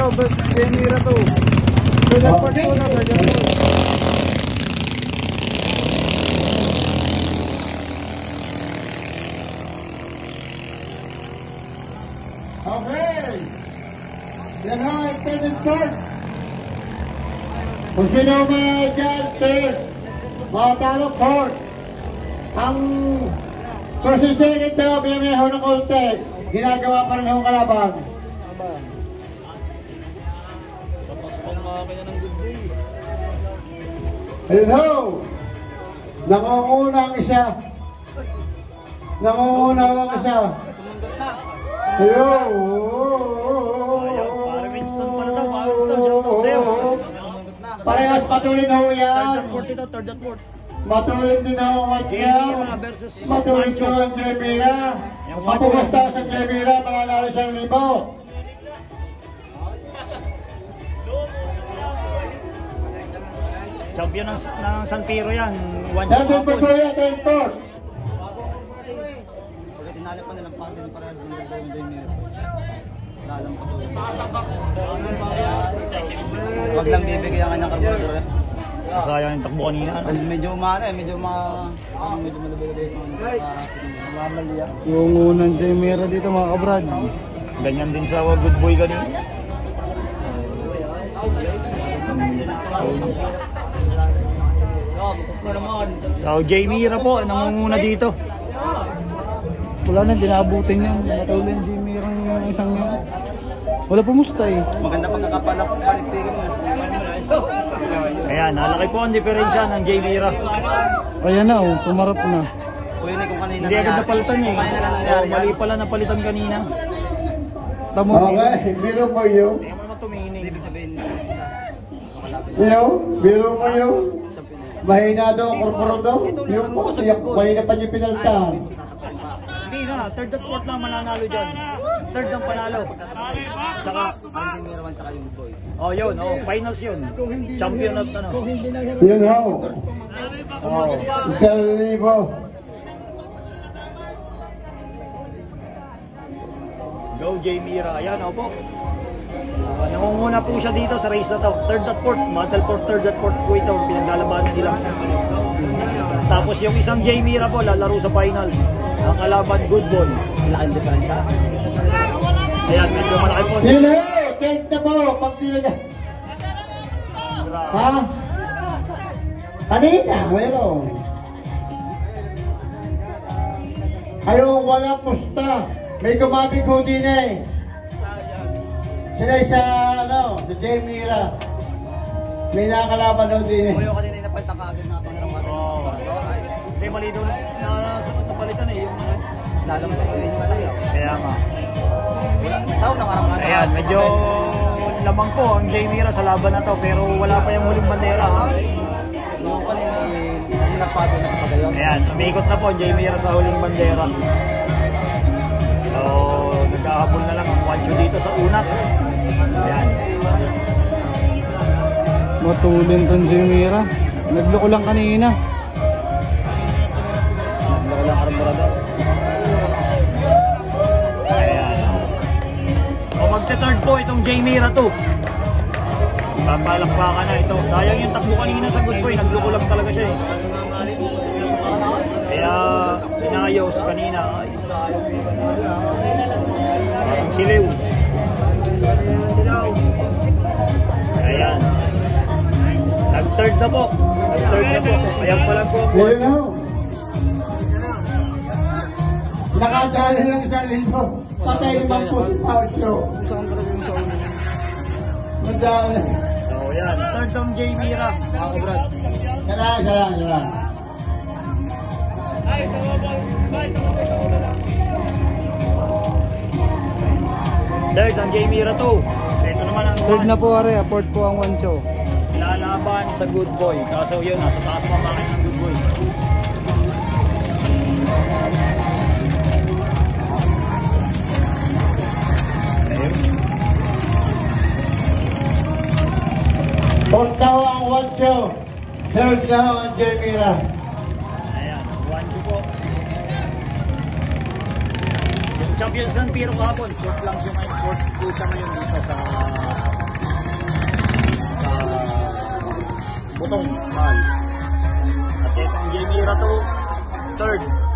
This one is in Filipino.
Mira versus J Mira 2. Third and fourth po na, third and fourth. Okay. Yan ho, third and fourth. Kung sino may dyan, third. Mga talo, fourth. Ang first and second daw, binameho ng konti. Ginagawa pa rin ang kalaban. Hello! Nangunguna ang isa. Nangunguna ang isa. Hello! Parehas patuloy na ho yan. Matuloy din ako Matyaw. Matuloy ko ang Jemira. Mapugasta sa Jemira, mananalo siyang 1,000. Champion ng San Piro yan. One Champion shot po hapon. po yan, 10-4. Pagka tinali pa nilang pati ng parehas ng Jemira. Lalang pa po. Wag lang bibigay ang kanyang karburador. Sayang yung takbo kanina. Medyo malabay-labay. Yung unang J Mira dito mga kabrad. Ganyan din sa Good Boy kanina. So J Mira po, nangunguna dito. Wala na, dinabutin yan. Natuloy yung J Mira yung isang yun. Wala pumusta eh. Maganda pagkakapalak paligpigan mo. Ayan, nalaki po ang diferensya ng J Mira. Ayan na, oh, sumarap na. Kuya ni kung kanina Hindi agad napalitan eh. Kanina na nangyari. Mali pala napalitan kanina. Tamo. Okay, biro mo yun. Hindi mo naman tumingin. Ibig sabihin, Yun, biro mo yun. Mahina daw ang korporo daw. Yung mahina pa niyo pinaltahan. Hindi na, third at fourth lang mananalo dyan. Third ang panalo. Tsaka, ang Jemira 1 tsaka yung boy. oh yun, oh, finals yun. Champion at ano. Yun ho. Oh, 1,000. Go J Mira, ayan oh po. Nangunguna po siya dito sa race na to. Third at fourth, battle for third at fourth po ito. Pinaglalabanan nila. Tapos yung isang J Mira po, lalaro sa finals. Ang kalaban, Good Boy. Laking diferensya. Ayan, medyo malaki po. Yun ho, take na po. Pag talaga. Ha? Kanina, meron. Ayaw, wala pusta. May gumabig ho din eh. Sila sa, sa Jemira. May nakakalaban ho din eh. Kuya kanina yung napalitan ka agad na pangarang mati. Oo. Hindi, mali doon na napalitan eh. Yung, Lalang pa yung masayaw. kaya nga. Sao na karang mati. Ayan, medyo lamang po ang J Mira sa laban na to. Pero wala pa yung huling bandera. Ha? Yung kanina hindi nagpaso na kapagayon. Ayan, umikot na po ang J Mira sa huling bandera. So, nagkahabol na lang ang Wancho dito sa unat. Ayan. Matulin tong Jemira. Nagloko lang kanina. Lalang karburador. Ayan. O magte-third po itong J Mira 2. Papalakpakan na ito. Sayang yung takbo kanina sa Good Boy. Nagloko lang talaga siya eh. Kaya inayos kanina. Ay, parang siliw. Ayan. Nag-third na po. Nag-third na po. Ayan pa lang po. Yun ho. Nakadali lang 1,000. Patay naman po si Paucho. Saan talaga yung sa ulo? Madali. So ayan. Third ang J Mira. Mga kabrad. Salang. Third ang J Mira 2. Ito naman ang Third na po are, fourth po ang Wancho. lalaban sa Good Boy. Kaso yun, nasa taas pa makin ng Good Boy. Ayun. Fourth daw ang Wancho. Third daw ang Jemira. Ayan, 1-2 po. Champions ng Piro kahapon. Fourth lang siya ngayon. Fourth po siya ngayon dito sa Butong Mahal. At itong Jamie Rato, third.